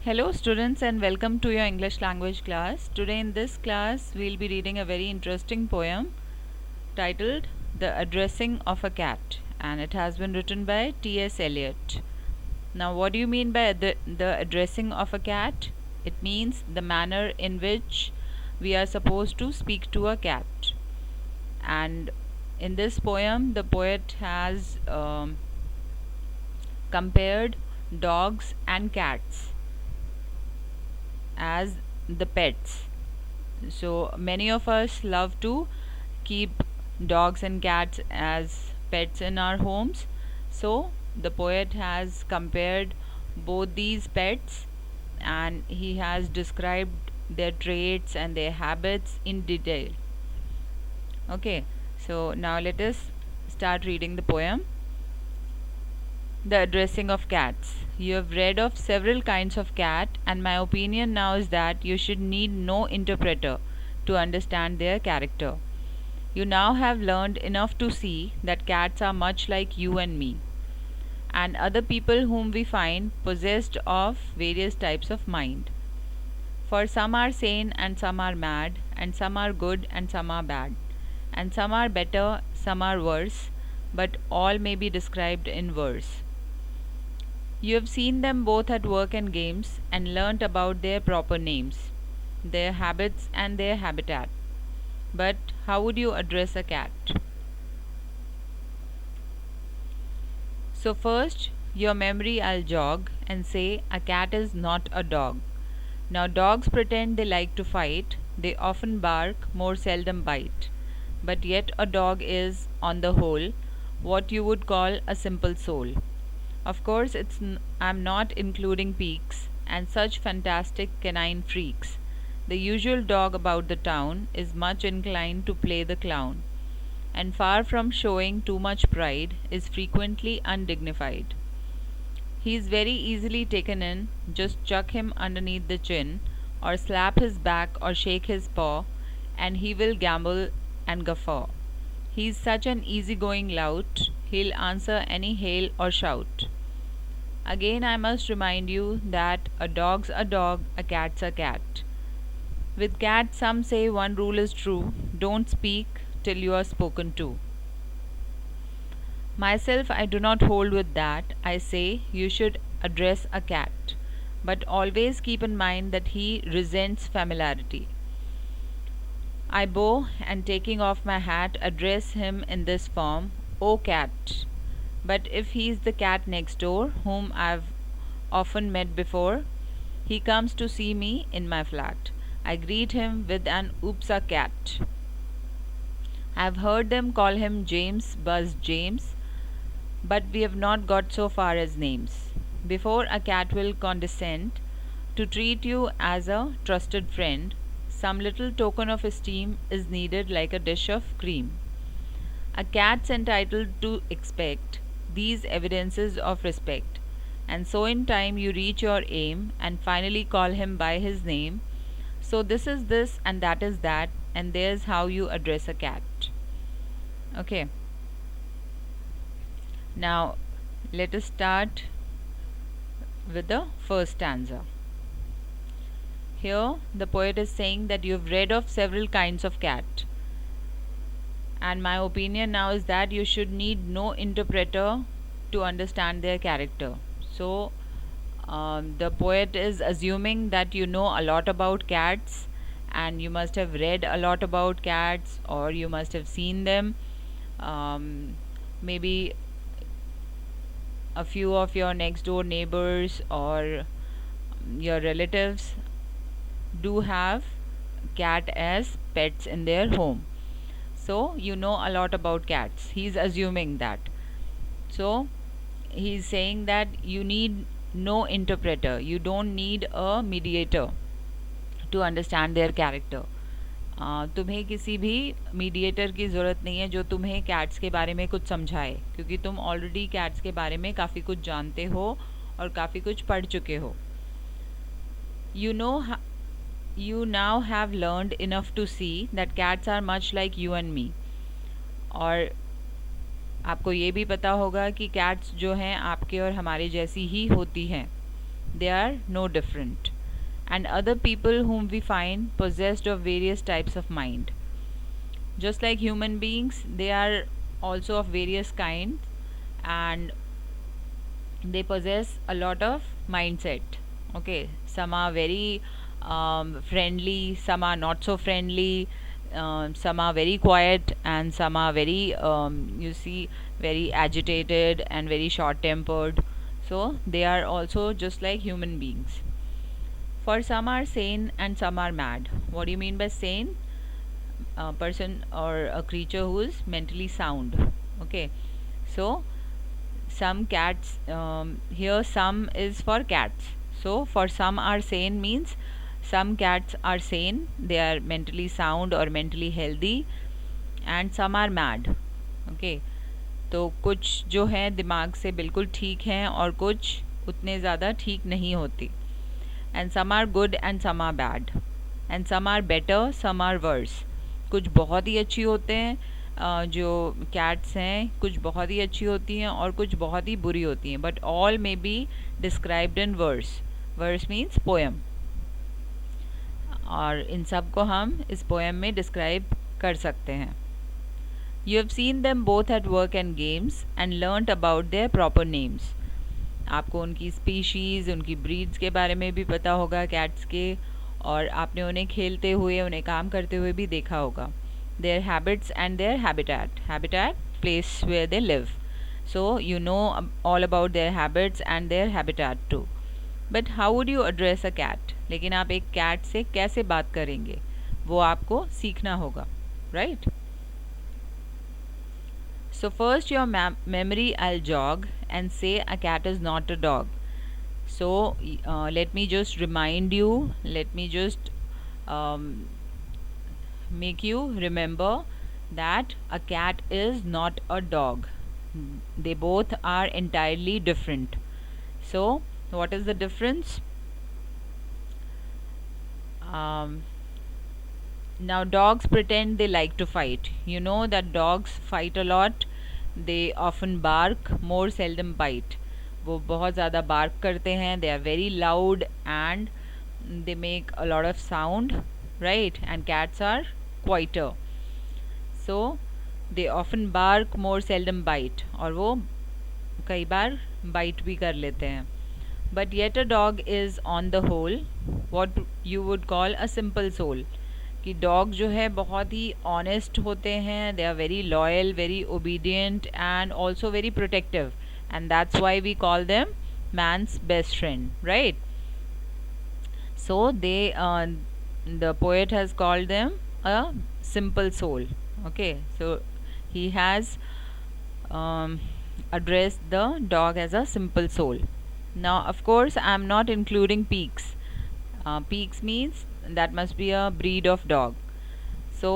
Hello students and welcome to your English language class. Today in this class we'll be reading a very interesting poem titled The Addressing of a Cat, and it has been written by T.S. Eliot. Now what do you mean by the addressing of a cat? It means the manner in which we are supposed to speak to a cat. And in this poem the poet has compared dogs and cats as the pets. So many of us love to keep dogs and cats as pets in our homes. So the poet has compared both these pets and he has described their traits and their habits in detail. Okay, so now let us start reading the poem. The addressing of cats. You have read of several kinds of cat, and my opinion now is that you should need no interpreter to understand their character. You now have learned enough to see that cats are much like you and me, and other people whom we find possessed of various types of mind. For some are sane and some are mad, and some are good and some are bad, and some are better, some are worse, but all may be described in verse. You have seen them both at work and games and learnt about their proper names, their habits, and their habitat. But how would you address a cat? So, first, your memory I'll jog and say a cat is not a dog. Now, dogs pretend they like to fight, they often bark, more seldom bite. But yet, a dog is, on the whole, what you would call a simple soul. Of course, I'm not including peaks and such fantastic canine freaks. The usual dog about the town is much inclined to play the clown, and far from showing too much pride, is frequently undignified. He is very easily taken in, just chuck him underneath the chin, or slap his back or shake his paw, and he will gambol and guffaw. He's such an easy-going lout, he'll answer any hail or shout. Again, I must remind you that a dog's a dog, a cat's a cat. With cats, some say one rule is true: don't speak till you are spoken to. Myself, I do not hold with that. I say you should address a cat, but always keep in mind that he resents familiarity. I bow and taking off my hat address him in this form: "O cat." But if he is the cat next door, whom I've often met before, he comes to see me in my flat, I greet him with an "Oops a cat." I've heard them call him James Buzz James, but we have not got so far as names. Before a cat will condescend to treat you as a trusted friend, some little token of esteem is needed, like a dish of cream. A cat's entitled to expect these evidences of respect, and so in time you reach your aim and finally call him by his name. So this is this and that is that, and there's how you address a cat. Okay, now let us start with the first stanza. Here the poet is saying that you've read of several kinds of cat, and my opinion now is that you should need no interpreter to understand their character. So the poet is assuming that you know a lot about cats, and you must have read a lot about cats, or you must have seen them. Maybe a few of your next door neighbors or your relatives do have cat as pets in their home. So you know a lot about cats. He's assuming that. So he's saying that you need no interpreter. You don't need a mediator to understand their character. तुम्हें किसी भी mediator की ज़रूरत नहीं है जो तुम्हें cats के बारे में कुछ समझाए, क्योंकि तुम ऑलरेडी कैट्स के बारे में काफ़ी कुछ जानते हो और काफ़ी कुछ पढ़ चुके हो. You know, you now have learned enough to see that cats are much like you and me. और आपको ये भी पता होगा कि कैट्स जो हैं आपके और हमारे जैसी ही होती हैं. they are no different. And other people whom we find possessed of various types of mind. Just like human beings, they are also of various kinds, and they possess a lot of mindset. Okay, some are very friendly, some are not so friendly, some are very quiet, and some are very you see, very agitated and very short tempered. So they are also just like human beings. For some are sane and some are mad. What do you mean by sane? A person or a creature who is mentally sound. Okay, so some cats, here some is for cats. So for some are sane means some cats are sane, they are mentally sound or mentally healthy, and some are mad. Okay, तो कुछ जो हैं दिमाग से बिल्कुल ठीक हैं और कुछ उतने ज़्यादा ठीक नहीं होती. And some are good and some are bad, and some are better, some are worse. कुछ बहुत ही अच्छी होते हैं, जो कैट्स हैं कुछ बहुत ही अच्छी होती हैं और कुछ बहुत ही बुरी होती हैं, but all may be described in verse. Verse means poem, और इन सब को हम इस पोएम में डिस्क्राइब कर सकते हैं. You have seen them both at work and games and learned about their proper names. आपको उनकी स्पीशीज़, उनकी ब्रीड्स के बारे में भी पता होगा कैट्स के, और आपने उन्हें खेलते हुए, उन्हें काम करते हुए भी देखा होगा. Their habits and their habitat. Habitat, place where they live. So you know all about their habits and their habitat too. But how would you address a cat? लेकिन आप एक cat से कैसे बात करेंगे, वो आपको सीखना होगा, right? So first your memory I'll jog and say a cat is not a dog. So let me just remind you, let me just make you remember that a cat is not a dog. They both are entirely different. So what is the difference? Now dogs pretend they like to fight. You know that dogs fight a lot. They often bark, more seldom bite. वो बहुत ज़्यादा bark करते हैं. They are very loud and they make a lot of sound, right? And cats are quieter. So they often bark, more seldom bite. और वो कई बार bite भी कर लेते हैं. But yet a dog is on the whole what you would call a simple soul. कि dog जो है बहुत ही ऑनेस्ट होते हैं. They are very loyal, very obedient and also very protective, and that's why we call them man's best friend, right? So they the poet has called them a simple soul. Okay, so he has addressed the dog as a simple soul. Now of course I am not including peaks. Peaks means that must be a breed of dog. So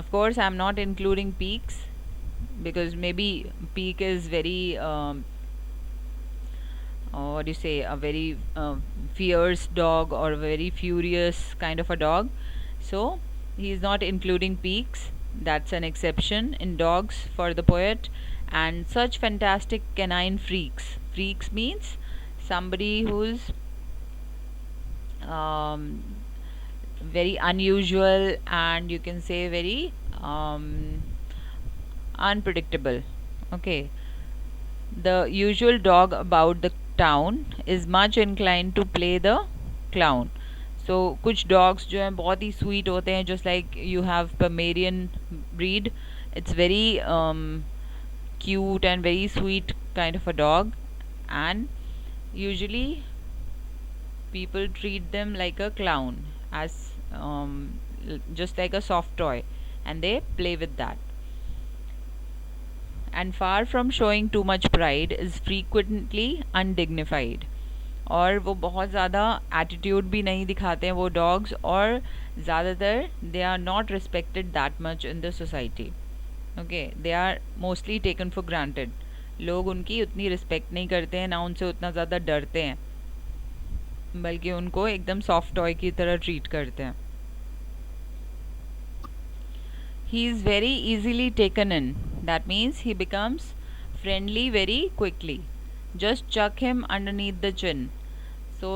of course I am not including peaks because maybe peak is very what do you say, a very fierce dog or a very furious kind of a dog. So he is not including peaks. That's an exception in dogs for the poet. And such fantastic canine freaks. Freaks means somebody who's very unusual and you can say very unpredictable. Okay, the usual dog about the town is much inclined to play the clown. So कुछ dogs जो हैं बहुत ही sweet होते हैं, just like you have Pomeranian breed. It's very cute and very sweet kind of a dog, and usually people treat them like a clown, as just like a soft toy, and they play with that. And far from showing too much pride is frequently undignified. और वो बहुत ज़्यादा attitude भी नहीं दिखाते हैं वो dogs, और ज़्यादातर they are not respected that much in the society. Okay, they are mostly taken for granted. लोग उनकी उतनी रिस्पेक्ट नहीं करते हैं, ना उनसे उतना ज़्यादा डरते हैं, बल्कि उनको एकदम सॉफ्ट टॉय की तरह ट्रीट करते हैं. He is very easily taken in. That means he becomes friendly very quickly. Just chuck him underneath the chin. So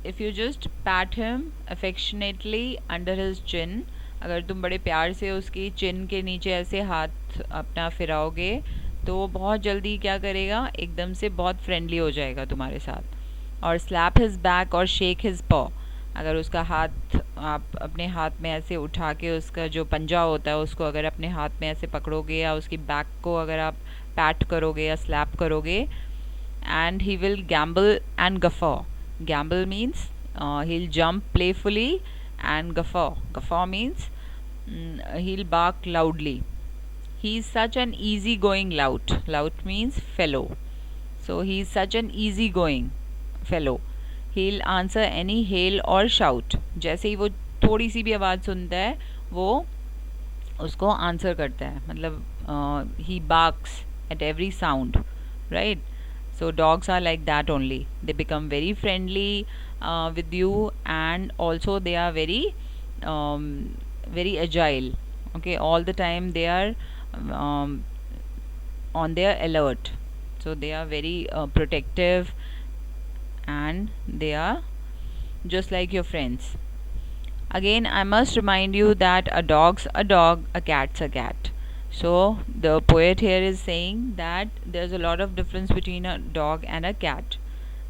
if you just pat him affectionately under his chin, अगर तुम बड़े प्यार से उसकी चिन के नीचे ऐसे हाथ अपना फिराओगे तो वो बहुत जल्दी क्या करेगा, एकदम से बहुत फ्रेंडली हो जाएगा तुम्हारे साथ। और स्लैप हिज बैक और शेक हिज पॉ, अगर उसका हाथ आप अपने हाथ में ऐसे उठा के उसका जो पंजा होता है उसको अगर अपने हाथ में ऐसे पकड़ोगे या उसकी बैक को अगर आप पैट करोगे या स्लैप करोगे, and he will gamble and guffaw. Gamble means he'll jump playfully, and guffaw. Guffaw means he'll bark loudly. He is such an easygoing lout. Lout means fellow. So he is such an easygoing fellow. He'll answer any hail or shout. जैसे ही वो थोड़ी सी भी आवाज़ सुनता है वो उसको answer करता है, मतलब he barks at every sound, right? So dogs are like that only. They become very friendly with you, and also they are very agile. Okay, all the time they are um, on their alert. So they are very protective, and they are just like your friends. Again, I must remind you that a dog's a dog, a cat's a cat. So the poet here is saying that there's a lot of difference between a dog and a cat.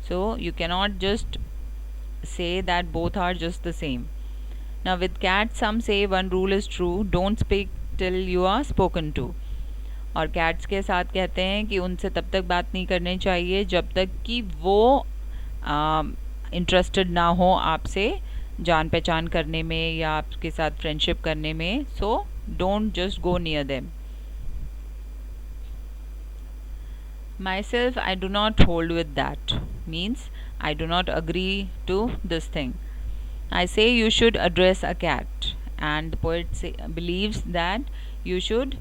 So you cannot just say that both are just the same. Now with cats, some say one rule is true: don't speak till you are spoken to. और cats के साथ कहते हैं कि उनसे तब तक बात नहीं करनी चाहिए जब तक कि वो इंटरेस्टेड ना हो आपसे जान पहचान करने में या आपके साथ फ्रेंडशिप करने में. So don't just go near them. Myself, I do not hold with that. Means I do not agree to this thing. I say you should address a cat, and the poet believes that you should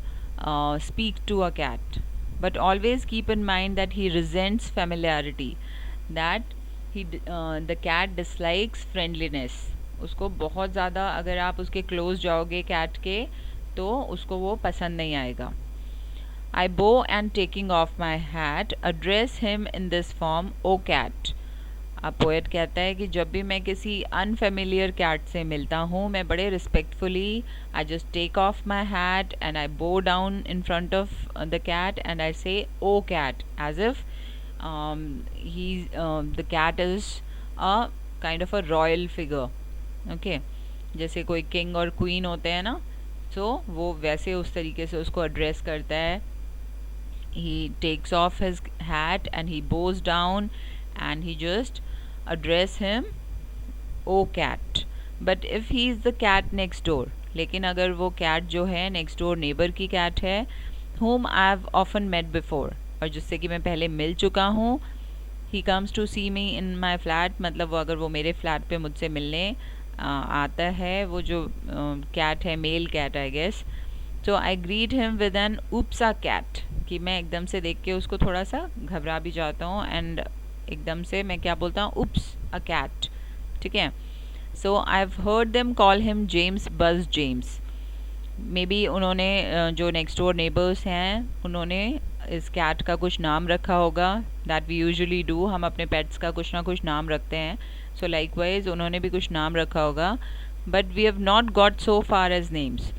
speak to a cat, but always keep in mind that he resents familiarity, that the cat dislikes friendliness. उसको बहुत ज़्यादा अगर आप उसके close जाओगे cat के तो उसको वो पसंद नहीं आएगा. I bow and taking off my hat address him in this form, O cat. अब पोएट कहता है कि जब भी मैं किसी अनफेमिलियर कैट से मिलता हूँ मैं बड़े respectfully I just take off my hat and I bow down in front of the cat and I say oh cat, as if the cat is a kind of a royal figure. Okay, जैसे कोई king और queen होते हैं ना, सो वो वैसे उस तरीके से उसको एड्रेस करता है. He takes off his hat and he bows down and he just address him, O cat. But if he is the cat next door, लेकिन अगर वो cat जो है next door neighbor की cat है, whom I have often met before, और जिससे कि मैं पहले मिल चुका हूँ, he comes to see me in my flat, मतलब वो अगर वो मेरे फ्लैट पे मुझसे मिलने आता है, वो जो cat है, male cat I guess, so I greet him with an oops a cat, कि मैं एकदम से देख के उसको थोड़ा सा घबरा भी जाता हूँ एंड एकदम से मैं क्या बोलता हूँ, उप्स अ कैट. ठीक है. So I have heard them call him James buzz James. Maybe उन्होंने जो नेक्स्ट डोर नेबर्स हैं उन्होंने इस कैट का कुछ नाम रखा होगा. दैट वी यूजुअली डू, हम अपने पेट्स का कुछ ना कुछ नाम रखते हैं. सो लाइकवाइज उन्होंने भी कुछ नाम रखा होगा, but we have not got so far as names.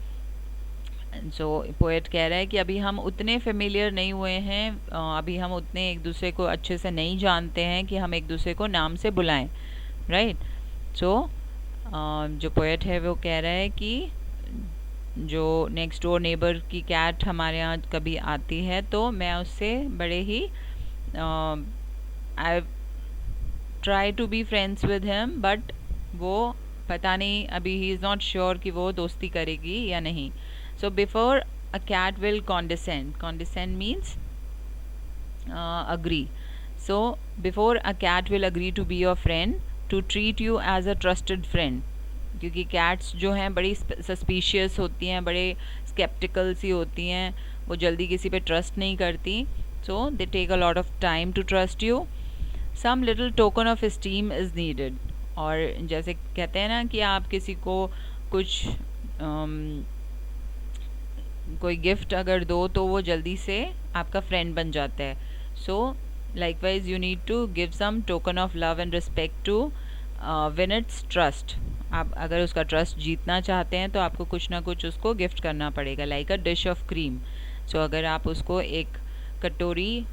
जो पोएट कह रहा है कि अभी हम उतने फेमिलियर नहीं हुए हैं, अभी हम उतने एक दूसरे को अच्छे से नहीं जानते हैं कि हम एक दूसरे को नाम से बुलाएं. राइट. सो जो पोएट है वो कह रहा है कि जो नेक्स्ट डोर नेबर की कैट हमारे यहाँ कभी आती है तो मैं उससे बड़े ही I try to be friends with him, but वो पता नहीं अभी ही इज़ नॉट श्योर कि वो दोस्ती करेगी या नहीं. So before a cat will condescend means agree. So before a cat will agree to be your friend, to treat you as a trusted friend, क्योंकि cats जो हैं बड़ी suspicious होती हैं, बड़े skeptical सी होती हैं, वो जल्दी किसी पे trust नहीं करती. So they take a lot of time to trust you. Some little token of esteem is needed. और जैसे कहते हैं ना कि आप किसी को कुछ कोई गिफ्ट अगर दो तो वो जल्दी से आपका फ्रेंड बन जाता है. सो likewise you need to give some token of love and respect to win its trust. आप अगर उसका ट्रस्ट जीतना चाहते हैं तो आपको कुछ ना कुछ उसको गिफ्ट करना पड़ेगा, like a dish of cream. So अगर आप उसको एक कटोरी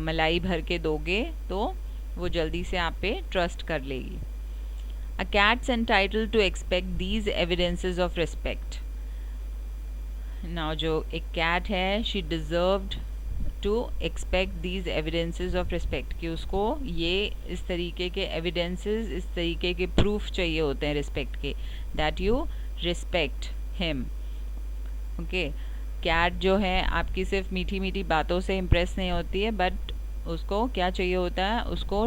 मलाई भर के दोगे तो वो जल्दी से आप पे ट्रस्ट कर लेगी. A cat's entitled to expect these evidences of respect. Now जो एक कैट है, she deserved to expect these evidences of respect, कि उसको ये इस तरीके के evidences, इस तरीके के proof चाहिए होते हैं respect के, that you respect him. Okay, cat जो है आपकी सिर्फ मीठी मीठी बातों से इम्प्रेस नहीं होती है, बट उसको क्या चाहिए होता है, उसको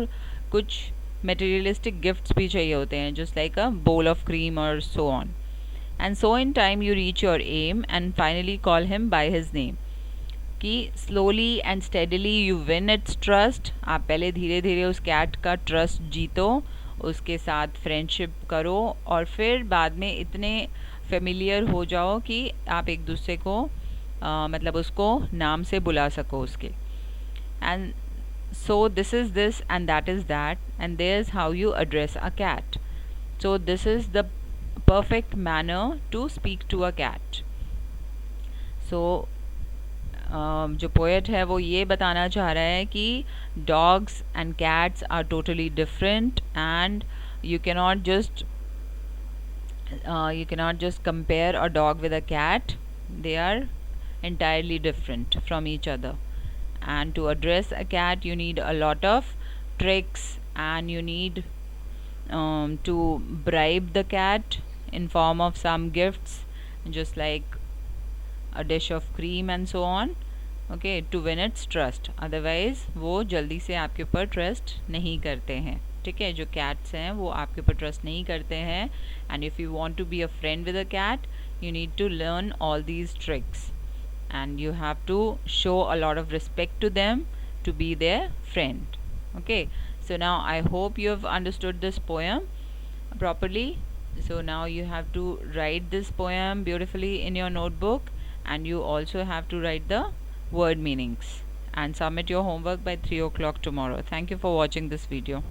कुछ materialistic gifts भी चाहिए होते हैं, just like a bowl of cream or so on. And so in time you reach your aim and finally call him by his name. कि slowly and steadily you win its trust. आप पहले धीरे धीरे उस cat का trust जीतो, उसके साथ फ्रेंडशिप करो और फिर बाद में इतने फेमिलियर हो जाओ कि आप एक दूसरे को मतलब उसको नाम से बुला सको उसके. And so this is this and that is that, and there's how you address a cat. So this is the perfect manner to speak to a cat. So जो पोएट है वो ये बताना चाह रहा है कि dogs and cats are totally different and you cannot just compare a dog with a cat. They are entirely different from each other. And to address a cat you need a lot of tricks, and you need to bribe the cat in form of some gifts, just like a dish of cream and so on, okay, to win its trust. Otherwise वो जल्दी से आपके ऊपर trust नहीं करते हैं. ठीक है, जो कैट्स हैं वो आपके ऊपर ट्रस्ट नहीं करते हैं. And if you want to be a friend with a cat you need to learn all these tricks, and you have to show a lot of respect to them to be their friend. Okay, so now I hope you have understood this poem properly. So now you have to write this poem beautifully in your notebook, and you also have to write the word meanings and submit your homework by 3 o'clock tomorrow. Thank you for watching this video.